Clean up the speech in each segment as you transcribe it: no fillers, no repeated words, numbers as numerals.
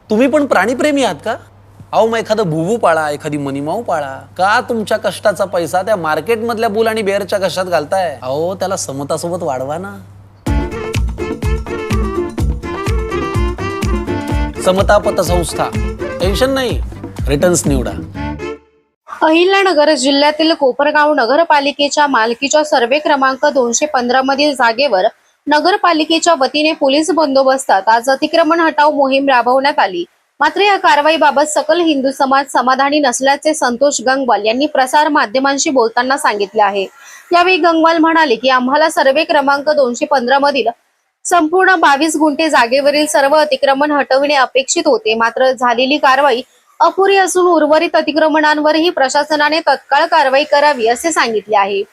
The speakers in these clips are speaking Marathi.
तुम्ही पण प्राणीप्रेमी आहात का? अहो मग एखादं भुवू पाळा, एखादी मनीमाऊ पाळा. का तुमच्या कष्टाचा पैसा त्या मार्केटमधल्या बुल आणि बेअरच्या कष्टात घालताय? अहो त्याला समतासोबत वाढवा ना. समता पतसंस्था. टेन्शन नाही, रिटर्न्स निवडा. अहिल्यानगर जिल्ह्यातील कोपरगाव नगरपालिकेच्या मालकीच्या सर्वे क्रमांक 215 मधील जागेवर नगरपालिकेच्या वतीने पोलीस बंदोबस्तात आज अतिक्रमण हटाव मोहीम राबवण्यात आली. मात्र या कारवाईबाबत सकल हिंदू समाज समाधानी नसल्याचे संतोष गंगवाल यांनी प्रसार माध्यमांशी बोलताना सांगितले आहे. यावेळी गंगवाल म्हणाले की आम्हाला सर्वे क्रमांक 215 मधील संपूर्ण 22 गुंठे जागेवरील सर्व अतिक्रमण हटविणे अपेक्षित होते. मात्र झालेली कारवाई अपुरी असून उर्वरित अतिक्रमणांवरही प्रशासनाने तत्काळ कारवाई करावी असे सांगितले आहे.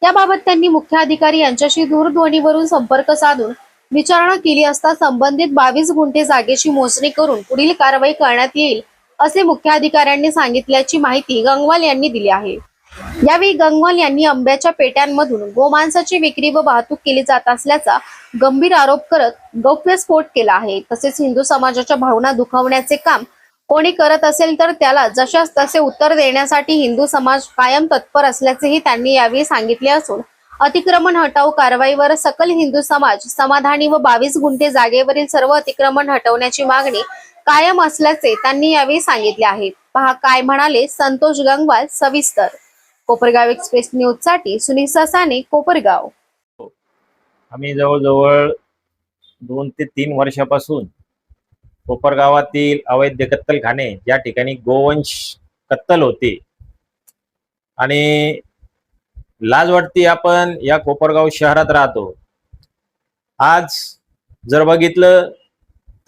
याबाबत त्यांनी मुख्य अधिकारी यांच्याशी दूरध्वनीवरून संपर्क साधून विचारणा केली असता संबंधित 22 गुंठे जागेची मोजणी करून पुढील कारवाई करण्यात येईल असे मुख्याधिकाऱ्यांनी सांगितल्याची माहिती गंगवाल यांनी दिली आहे. यावेळी गंगवाल यांनी आंब्याच्या पेट्यांमधून गोमांसाची विक्री व वाहतूक केली जात असल्याचा गंभीर आरोप करत गौप्यस्फोट केला आहे. तसेच हिंदू समाजाच्या भावना दुखावण्याचे काम कोणी करत असेल तर त्याला जशास तसे उत्तर देण्यासाठी हिंदू समाज कायम तत्पर असल्याचेही त्यांनी यावेळी सांगितले असून अतिक्रमण हटाव कारवाईवर सकल हिंदू समाज समाधानी व 22 गुंठे जागेवरील सर्व अतिक्रमण हटवण्याची मागणी कायम असल्याचे त्यांनी यावेळी सांगितले आहे. पहा काय म्हणाले संतोष गंगवाल सविस्तर. कोपरगाव एक्सप्रेस न्यूज साठी सुनील ससाने, कोपरगाव. आम्ही जवळजवळ 2 ते 3 वर्षापासून कोपरगावातील अवैध कत्तलखाने या ठिकाणी गोवंश कत्तल होते आणि लाज वाटते. आपण या कोपरगाव शहरात राहतो. आज जर बघितलं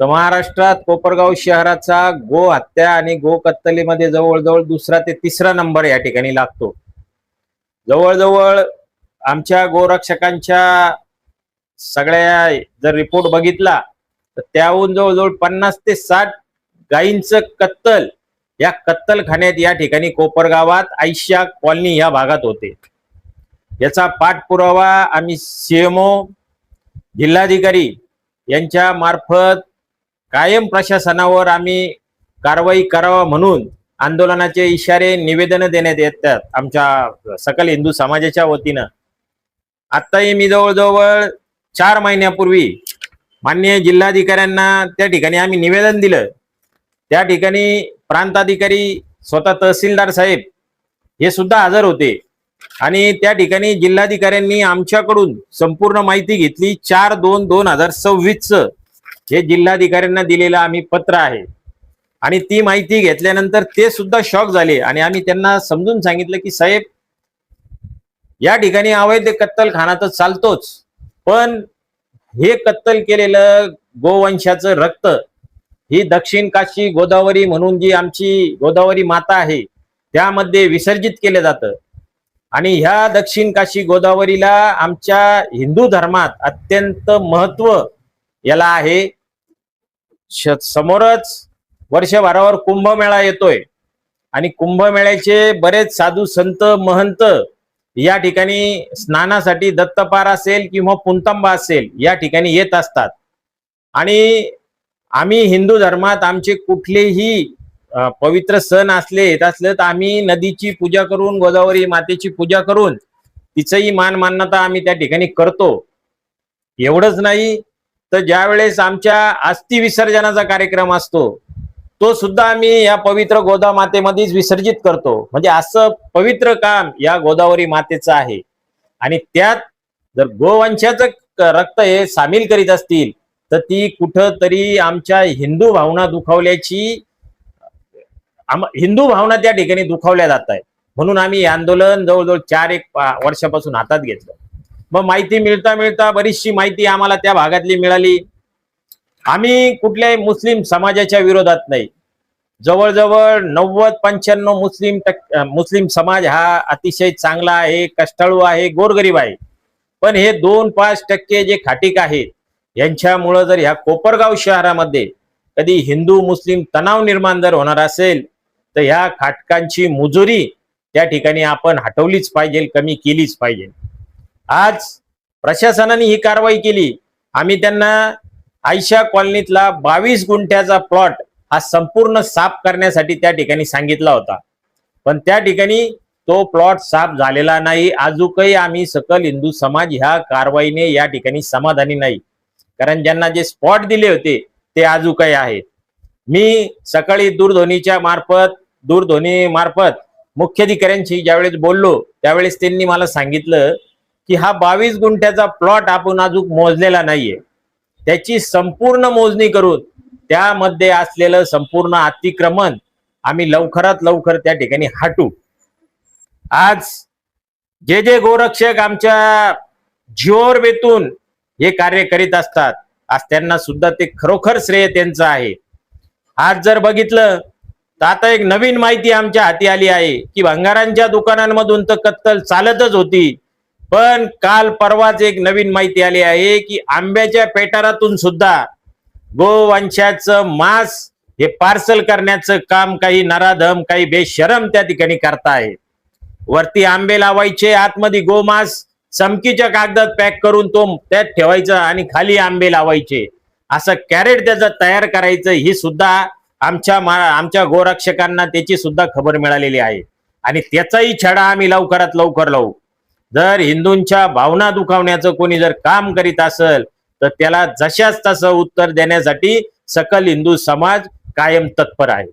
तर महाराष्ट्रात कोपरगाव शहराचा गो हत्या आणि गो कत्तलीमध्ये जवळजवळ 2रा ते 3रा नंबर या ठिकाणी लागतो. जवळजवळ आमच्या गोरक्षकांच्या सगळ्या जर रिपोर्ट बघितला तर त्याहून जवळजवळ 50 ते 60 गायींचं कत्तल या कत्तलखान्यात या ठिकाणी कोपरगावात आयशा कॉलनी या भागात होते. याचा पाठपुरावा आम्ही सीएमओ, जिल्हाधिकारी यांच्या मार्फत कायम प्रशासनावर आम्ही कारवाई करावा म्हणून आंदोलनाचे इशारे, निवेदन देण्यात येतात आमच्या सकल हिंदू समाजाच्या वतीनं. आताही मी जवळजवळ 4 महिन्यापूर्वी माननीय जिल्हाधिकाऱ्यांना त्या ठिकाणी आम्ही निवेदन दिलं. त्या ठिकाणी प्रांताधिकारी, स्वतः तहसीलदार साहेब हे सुद्धा हजर होते आणि त्या ठिकाणी जिल्हाधिकाऱ्यांनी आमच्याकडून संपूर्ण माहिती घेतली. 4/2/2026 हे जिल्हाधिकाऱ्यांना दिलेलं आम्ही पत्र आहे आणि ती माहिती घेतल्यानंतर ते सुद्धा शॉक झाले आणि आम्ही त्यांना समजून सांगितलं की साहेब, या ठिकाणी अवैध कत्तलखाना तर चालतोच, पण हे कत्तल केलेलं गोवंशाचं रक्त ही दक्षिण काशी गोदावरी म्हणून जी आमची गोदावरी माता आहे त्यामध्ये विसर्जित केलं जातं आणि ह्या दक्षिण काशी गोदावरीला आमच्या हिंदू धर्मात अत्यंत महत्व याला आहे. समोरच वर्षभरावर कुंभमेळा येतोय आणि कुंभमेळ्याचे बरेच साधू संत महंत या ठिकाणी स्नानासाठी दत्तपार असेल किंवा पुंतंबा असेल या ठिकाणी येत असतात आणि आम्ही हिंदू धर्मात आमचे कुठलेही पवित्र सण येत असले तर आम्ही नदीची पूजा करून, गोदावरी मातेची पूजा करून तिचंही मान मान्यता आम्ही त्या ठिकाणी करतो. एवढंच नाही तर ज्या वेळेस आमच्या अस्थि विसर्जनाचा कार्यक्रम असतो तो सुद्धा आम्ही या पवित्र गोदा मातेमध्येच विसर्जित करतो. म्हणजे असं पवित्र काम या गोदावरी मातेचं आहे आणि त्यात जर गोवंशाचं रक्त हे सामील करीत असतील तर ती कुठंतरी आमच्या हिंदू भावना दुखावल्याची, हिंदू भावना त्या ठिकाणी दुखावल्या जात आहे. म्हणून आम्ही हे आंदोलन जवळजवळ 4-1 वर्षापासून हातात घेतलं. मग माहिती मिळता मिळता बरीचशी माहिती आम्हाला त्या भागातली मिळाली. आम्ही कुठल्याही मुस्लिम समाजाच्या विरोधात नाही. जवळजवळ 90-95% मुस्लिम समाज हा अतिशय चांगला आहे, कष्टाळू आहे, गोरगरीब आहे. पण हे 2-5% जे खाटीक आहेत यांच्यामुळं जर ह्या कोपरगाव शहरामध्ये कधी हिंदू मुस्लिम तणाव निर्माण जर होणार असेल तर ह्या खाटकांची मुजुरी त्या ठिकाणी आपण हटवलीच पाहिजे, कमी केलीच पाहिजे. आज प्रशासनाने ही कारवाई केली. आम्ही त्यांना आयशा कॉलनीतला 22 गुंठ्याचा प्लॉट हा संपूर्ण साफ करण्यासाठी त्या ठिकाणी सांगितला होता, पण त्या ठिकाणी तो प्लॉट साफ झालेला नाही. अजूनही आम्ही सकल हिंदू समाज ह्या कारवाईने या ठिकाणी समाधानी नाही, कारण ज्यांना जे स्पॉट दिले होते ते अजूनही आहेत. मी सकाळी दूरध्वनी मार्फत मुख्याधिकाऱ्यांशी ज्यावेळेस बोललो त्यावेळेस त्यांनी मला सांगितलं की हा 22 गुंठ्याचा प्लॉट आपण अजून मोजलेला नाहीये, त्याची संपूर्ण मोजणी करून त्यामध्ये असलेलं संपूर्ण अतिक्रमण आम्ही लवकरात लवकर त्या ठिकाणी हटू. आज जे गोरक्षक आमच्या जीवावर बेतून हे कार्य करीत असतात, आज त्यांना सुद्धा ते खरोखर श्रेय त्यांचं आहे. आज जर बघितलं तर आता एक नवीन माहिती आमच्या हाती आली आहे की भंगारांच्या दुकानांमधून तर कत्तल चालतच होती, पण काल परवाच एक नवीन माहिती आली आहे की आंब्याच्या पेटारातून सुद्धा गोवंशाचं मांस हे पार्सल करण्याचं काम काही नराधम, काही बेशरम त्या ठिकाणी करताय. वरती आंबे लावायचे, आतमध्ये गोमांस चमकीच्या कागदात पॅक करून तो त्यात ठेवायचा आणि खाली आंबे लावायचे, असं कॅरेट त्याचं तयार करायचं. ही सुद्धा आमच्या गोरक्षकांना त्याची सुद्धा खबर मिळालेली आहे आणि त्याचाही छडा आम्ही लवकरात लवकर लावू. जर हिंदूंच्या भावना दुखावण्याचं कोणी जर काम करीत असेल तर त्याला जशाच तसं उत्तर देण्यासाठी सकल हिंदू समाज कायम तत्पर आहे.